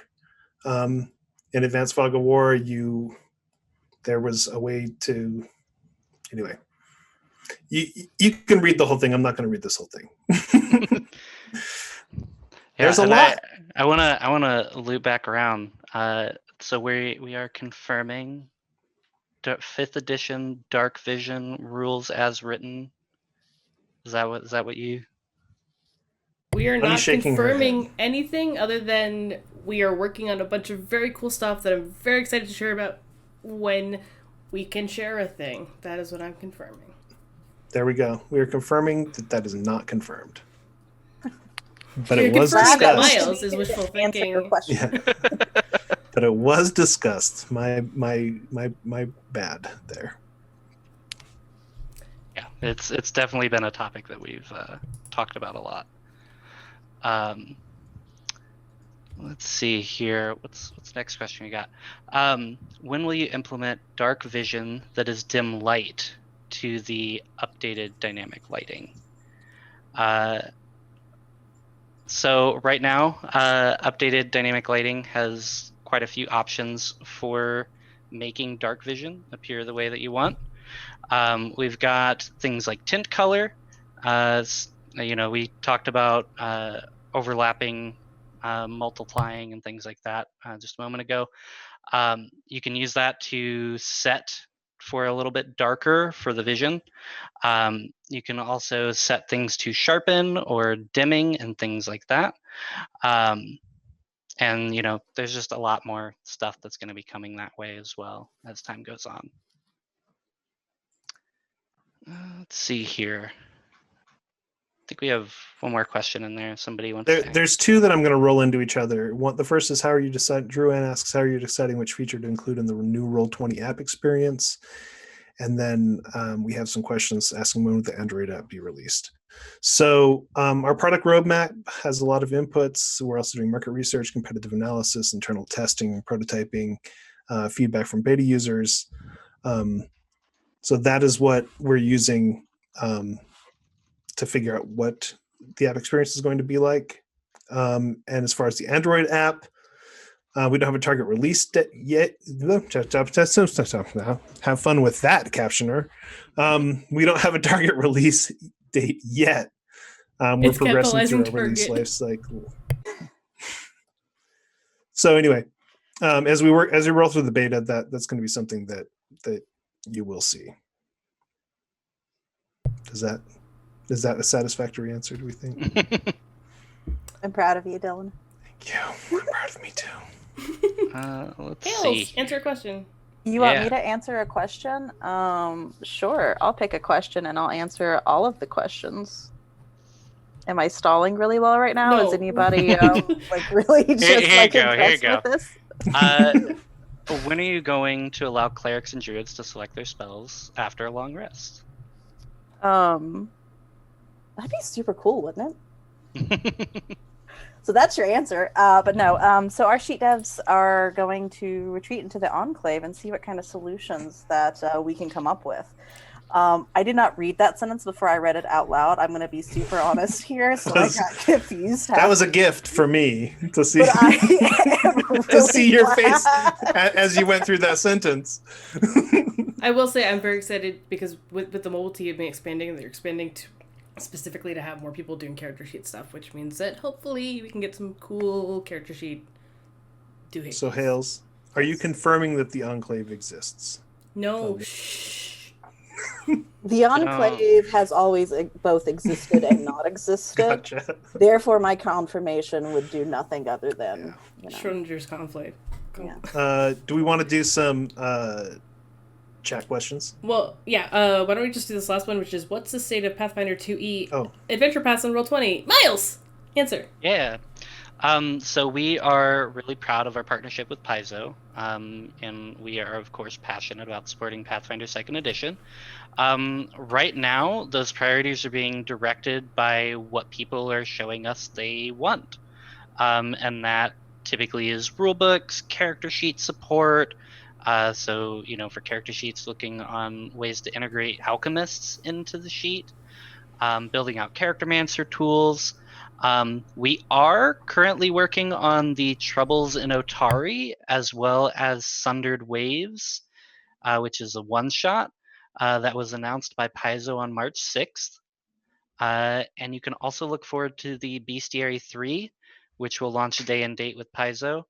In Advanced Fog of War, there was a way to, anyway. You can read the whole thing. I'm not going to read this whole thing. There's a lot. I wanna loop back around. So we are confirming 5th edition Dark Vision rules as written. Is that what you? We are not confirming anything other than we are working on a bunch of very cool stuff that I'm very excited to share about when we can share a thing. That is what I'm confirming. There we go. We are confirming that is not confirmed. But You're it was confirming that discussed. Miles is wishful thinking. Yeah. But it was discussed. My bad there. Yeah, it's definitely been a topic that we've talked about a lot. Let's see here. What's next question we got? When will you implement dark vision that is dim light to the updated dynamic lighting? So right now, updated dynamic lighting has quite a few options for making dark vision appear the way that you want. We've got things like tint color. We talked about overlapping, multiplying, and things like that just a moment ago. You can use that to set for a little bit darker for the vision. You can also set things to sharpen or dimming and things like that. And there's just a lot more stuff that's going to be coming that way as well as time goes on. Let's see here. I think we have one more question in there. Somebody wants to. There's two that I'm going to roll into each other. The first is Drew Ann asks, how are you deciding which feature to include in the new Roll20 app experience? And then we have some questions asking when will the Android app be released. So our product roadmap has a lot of inputs. We're also doing market research, competitive analysis, internal testing, prototyping, feedback from beta users. So that is what we're using to figure out what the app experience is going to be like. And as far as the Android app, we don't have a target release date yet. Have fun with that, captioner. We don't have a target release date yet. We're progressing through our release life cycle. So anyway, as we roll through the beta, that's going to be something that you will see. Is that a satisfactory answer, do we think? I'm proud of you, Dylan. Thank you. I'm proud of me too. Let's Hales, see. answer a question. You want me to answer a question? Sure. I'll pick a question and I'll answer all of the questions. Am I stalling really well right now? No. Is anybody really just impressed with this? When are you going to allow clerics and druids to select their spells after a long rest? That'd be super cool, wouldn't it? So that's your answer. But no, so our sheet devs are going to retreat into the Enclave and see what kind of solutions that we can come up with. I did not read that sentence before I read it out loud. I'm going to be super honest here, so I got confused. That was a gift for me to see, But I am really to see your glad. face as you went through that sentence. I will say I'm very excited because with the mobile team expanding, they're expanding specifically to have more people doing character sheet stuff, which means that hopefully we can get some cool character sheet doing. So Hales, are you confirming that the Enclave exists? No. Shh. The Enclave has always both existed and not existed. Gotcha. Therefore, my confirmation would do nothing other than, Schrodinger's conflict. Yeah. Do we want to do some chat questions? Well, yeah. Why don't we just do this last one, which is what's the state of Pathfinder 2E Adventure Pass on Roll20? Miles! Answer. Yeah. So we are really proud of our partnership with Paizo, and we are, of course, passionate about supporting Pathfinder 2nd Edition. Right now, those priorities are being directed by what people are showing us they want. And that typically is rulebooks, character sheet support. So, for character sheets, looking on ways to integrate alchemists into the sheet, building out Charactermancer tools. We are currently working on the Troubles in Otari, as well as Sundered Waves, which is a one-shot that was announced by Paizo on March 6th. And you can also look forward to the Bestiary 3, which will launch day and date with Paizo.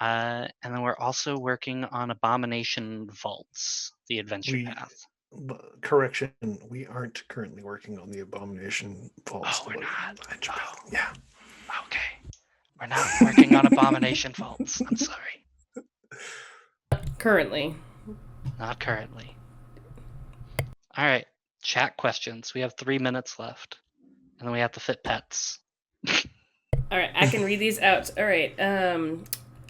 And then we're also working on Abomination Vaults, the adventure path. Correction, we aren't currently working on the Abomination Vaults. Oh, we're not? Oh. Yeah. Okay. We're not working on Abomination Vaults. I'm sorry. Currently. Not currently. All right. Chat questions. We have 3 minutes left. And then we have to fit pets. All right, I can read these out. All right.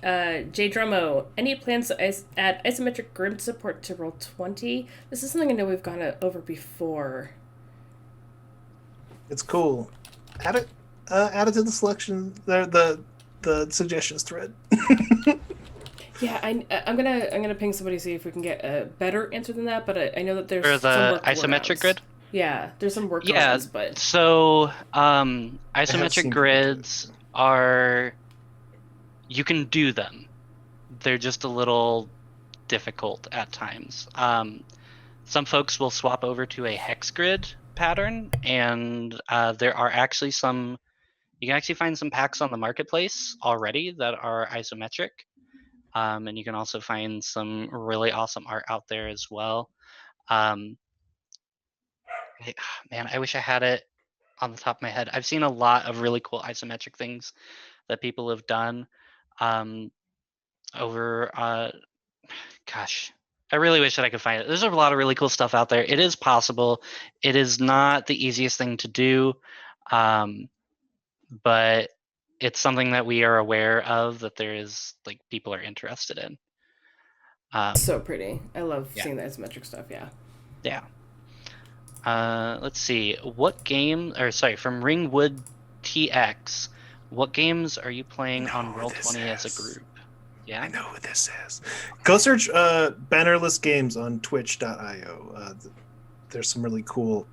J Drummo, any plans to add isometric grid support to Roll20? This is something I know we've gone over before. It's cool. Add it to the selection. The suggestions thread. Yeah, I'm gonna ping somebody to see if we can get a better answer than that. But I know that there's For the some isometric grid. Yeah, there's some workarounds, but so isometric grids are. You can do them. They're just a little difficult at times. Some folks will swap over to a hex grid pattern, and there are actually some. You can actually find some packs on the marketplace already that are isometric, and you can also find some really awesome art out there as well. Man, I wish I had it on the top of my head. I've seen a lot of really cool isometric things that people have done. Gosh, I really wish that I could find it. There's a lot of really cool stuff out there. It is possible. It is not the easiest thing to do, but it's something that we are aware of, that there is, like, people are interested in. So pretty. I love seeing the isometric stuff. Yeah. Let's see. From Ringwood TX. What games are you playing on Roll20 as a group? Yeah, I know who this is. Go search Bannerless Games on Twitch.io. There's some really cool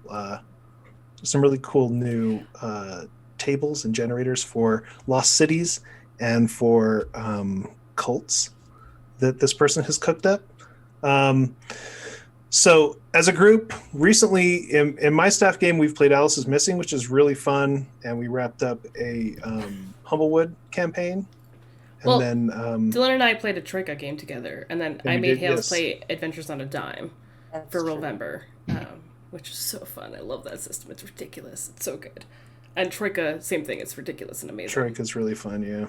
new tables and generators for lost cities and for cults that this person has cooked up. So as a group, recently in my staff game, we've played Alice is Missing, which is really fun, and we wrapped up a Humblewood campaign. And then Dylan and I played a Troika game together, and then I made Hales play Adventures on a Dime for Rollvember, which is so fun. I love that system. It's ridiculous. It's so good. And Troika, same thing. It's ridiculous and amazing. Troika's really fun, yeah.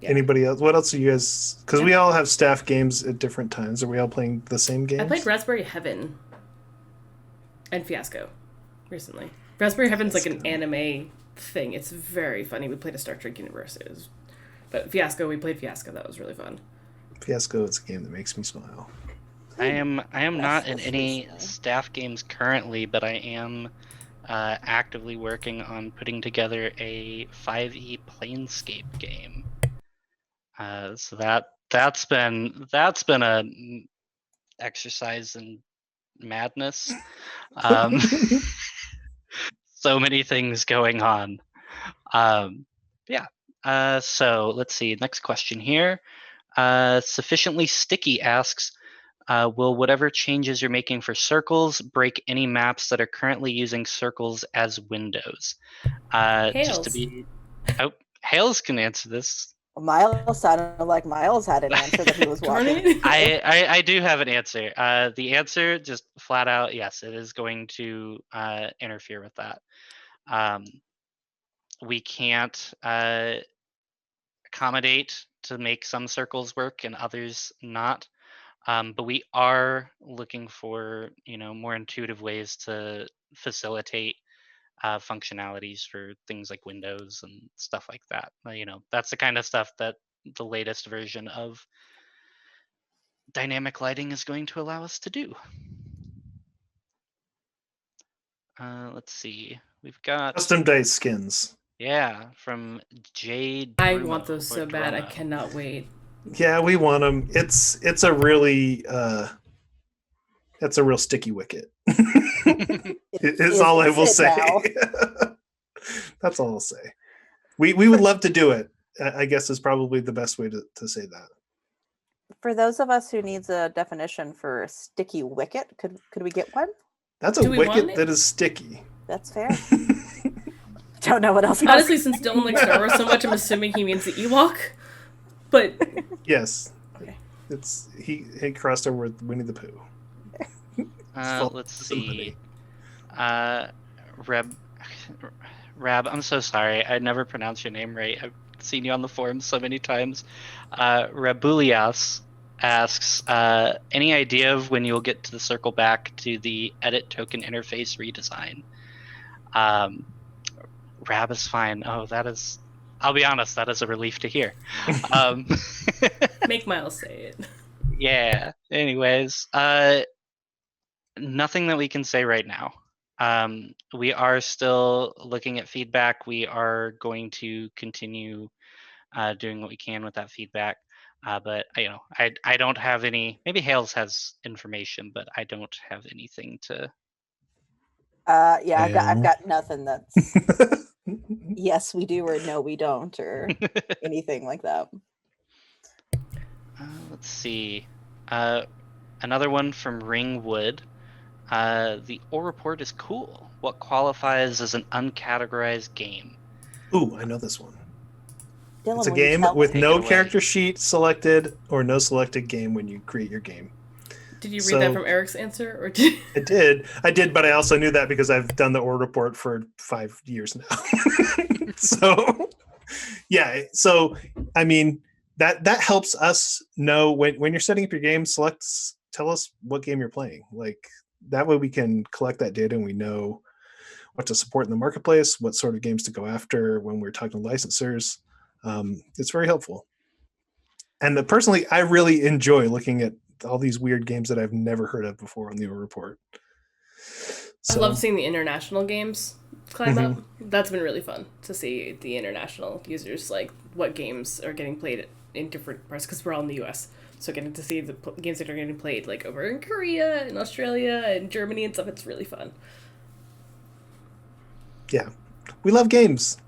Anybody else? What else are you guys? Because we all have staff games at different times. Are we all playing the same games? I played Raspberry Heaven and Fiasco recently. Raspberry Heaven's like an anime thing. It's very funny. We played a Star Trek universe. But Fiasco, we played Fiasco. That was really fun. Fiasco is a game that makes me smile. I am not in any staff games currently, but I am actively working on putting together a 5e Planescape game. So that's been a exercise in madness. So many things going on. Yeah. So let's see. Next question here. Sufficiently Sticky asks, will whatever changes you're making for circles break any maps that are currently using circles as windows? Just to be... Oh, Hales can answer this. Miles sounded like Miles had an answer that he was walking. I do have an answer. The answer, just flat out, yes, it is going to interfere with that. We can't accommodate to make some circles work and others not. But we are looking for, more intuitive ways to facilitate functionalities for things like windows and stuff like that. That's the kind of stuff that the latest version of dynamic lighting is going to allow us to do. Let's see. We've got custom dice skins. Yeah, from Jade. I want those so bad. I cannot wait. Yeah, we want them. It's a really that's a real sticky wicket. It's all I will say. That's all I'll say. We would love to do it. I guess is probably the best way to say that. For those of us who needs a definition for a sticky wicket, could we get one? That's a wicket that is sticky. That's fair. Don't know what else. Honestly, since Dylan likes Star Wars so much, I'm assuming he means the Ewok. But yes, okay. It's he crossed over with Winnie the Pooh. Let's see. Rab, I'm so sorry. I never pronounce your name right. I've seen you on the forums so many times. Rabulias asks, any idea of when you'll get to the circle back to the edit token interface redesign? Rab is fine. Oh, I'll be honest, that is a relief to hear. Make Miles say it. Yeah. Anyways, nothing that we can say right now. We are still looking at feedback. We are going to continue doing what we can with that feedback. But I don't have any. Maybe Hales has information, but I don't have anything to. Yeah, I've got nothing that's yes we do or no we don't or anything like that. Let's see. Another one from Ringwood. The ore report is cool. What qualifies as an uncategorized game? Ooh, I know this one. Dylan, it's a game with no character sheet selected or no selected game when you create your game. Did you read that from Eric's answer, or I did, but I also knew that because I've done the ore report for 5 years now. So, yeah. So, I mean, that helps us know when you're setting up your game. Tell us what game you're playing. Like that way, we can collect that data and we know what to support in the marketplace, what sort of games to go after when we're talking to licensors. It's very helpful. And personally, I really enjoy looking at all these weird games that I've never heard of before on the ore report. So, I love seeing the international games climb up. That's been really fun to see the international users, like what games are getting played in different parts, because we're all in the US. So getting to see the games that are getting played like over in Korea and Australia and Germany and stuff, it's really fun. Yeah, we love games.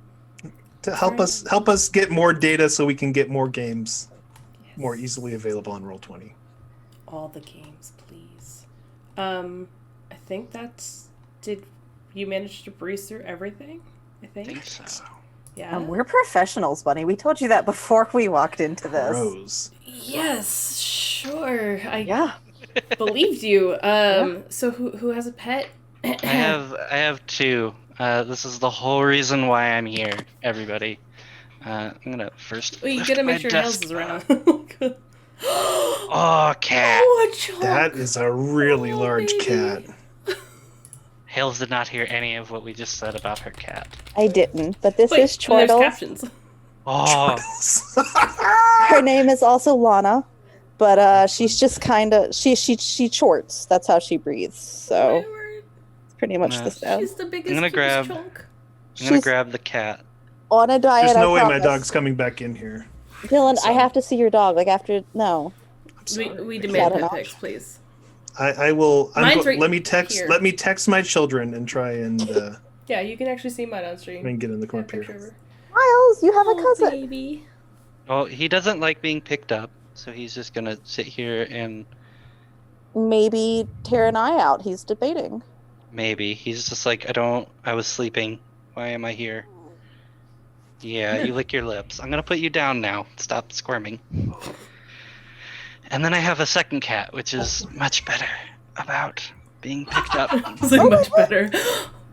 To help us get more data so we can get more games more easily available on Roll20. All the games, please. I think did you manage to breeze through everything? I think so. Yeah. We're professionals, Bunny. We told you that before we walked into this. Rose. Yes, sure. I believed you. So who has a pet? I have two. This is the whole reason why I'm here, everybody. I'm gonna first. Well, you gotta make sure Hales is around. Oh, cat! Oh, a chunk. That is a really large cat. Hales did not hear any of what we just said about her cat. I didn't, but this is Chortle. There's captions. Oh. Her name is also Lana, but she's just kind of she chorts. That's how she breathes. So pretty much the sound. She's the biggest, I'm gonna cutest grab- chunk. I'm gonna She's grab the cat. on a diet. There's no way I my promise. dog's coming back in here. Dylan, I So- have to see your dog. Like after no. I'm sorry. We I demand Shout pet out. pics, please. I will. Mine's right let me text. here. Let me text my children and try and Yeah, you can actually see mine on stream. and get in the Yeah, corner picture here. of her. Miles, you have a Oh, cousin. baby. Oh, he doesn't like being picked up, so he's just gonna sit here and Maybe tear an eye out. He's debating. maybe he's just like, I was sleeping. Why am I here? Yeah, you lick your lips. I'm gonna put you down now. Stop squirming. And then I have a second cat, which is much better about being picked up. It's like much better.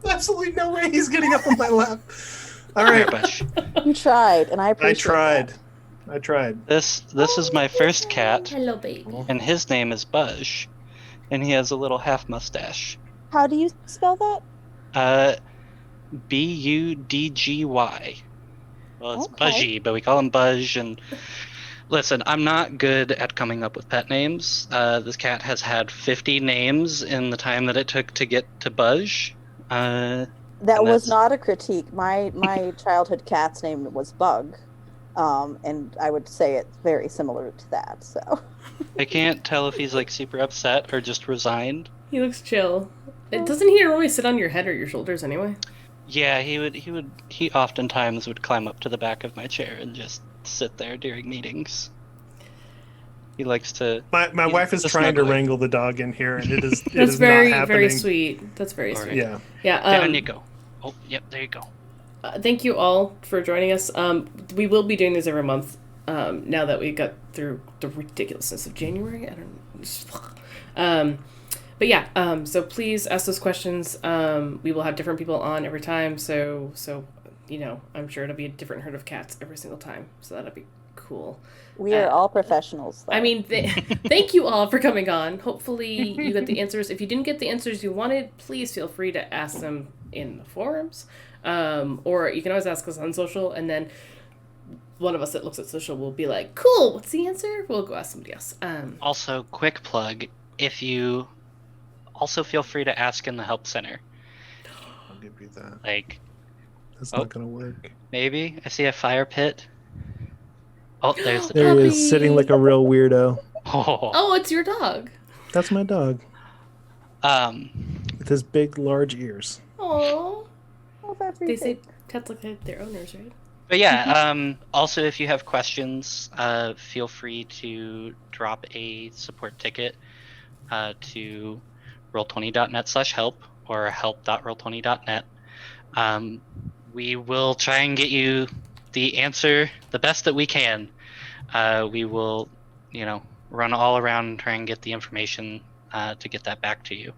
Absolutely no way he's getting up on my lap. All Come here, right, Bush. You tried, and I I appreciate tried. that. I tried. This is my first cat, Hello, baby. and his name is Buzz, and he has a little half mustache. How do you spell that? Budgy. Well, it's Okay. Buzzy, but we call him Buzz. And listen, I'm not good at coming up with pet names. This cat has had 50 names in the time that it took to get to Buzz. That And was that's- not a critique. My childhood cat's name was Bug, and I would say it's very similar to that. So I can't tell if he's like super upset or just resigned. He looks chill. Doesn't he normally sit on your head or your shoulders anyway? Yeah, he oftentimes would climb up to the back of my chair and just sit there during meetings. He likes to. My wife is the trying to snuggling. wrangle the dog in here, and it is. It That's is very, not happening. very sweet. That's very All sweet. right. Yeah. Yeah. Down you go. Oh, yep, there you go. Thank you all for joining us. We will be doing this every month. Now that we got through the ridiculousness of January, I don't. But yeah. So please ask those questions. We will have different people on every time. So I'm sure it'll be a different herd of cats every single time. So that'll be cool. we are all professionals. Though. I mean, thank you all for coming on. Hopefully you got the answers. If you didn't get the answers you wanted, please feel free to ask them in the forums. Or you can always ask us on social, and then one of us that looks at social will be like, cool, what's the answer? We'll go ask somebody else. Also, quick plug: if you also feel free to ask in the help center. I'll give you that. Like, That's Oh. not gonna work. maybe I see a fire pit. Oh, there's the. There he Puppy. is, sitting like a real weirdo. Oh, it's your dog. That's my dog Um, with his big, large ears. Oh, Oh, they say cats look like their owners, right? but yeah. Also, if you have questions, feel free to drop a support ticket to roll20.net/help or help.roll20.net. We will try and get you the answer the best that we can. We will, run all around and try and get the information to get that back to you.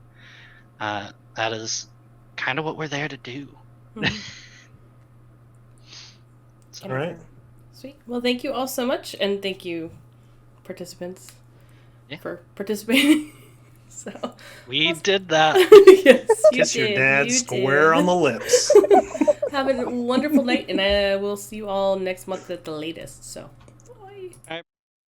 That is kind of what we're there to do. So, All right. Sweet. Well, thank you all so much, and thank you, participants, Yeah. for participating. So we did that. yes, you Kiss your did, dad you square did. on the lips. Have a wonderful night, and I will see you all next month at the latest. So, bye.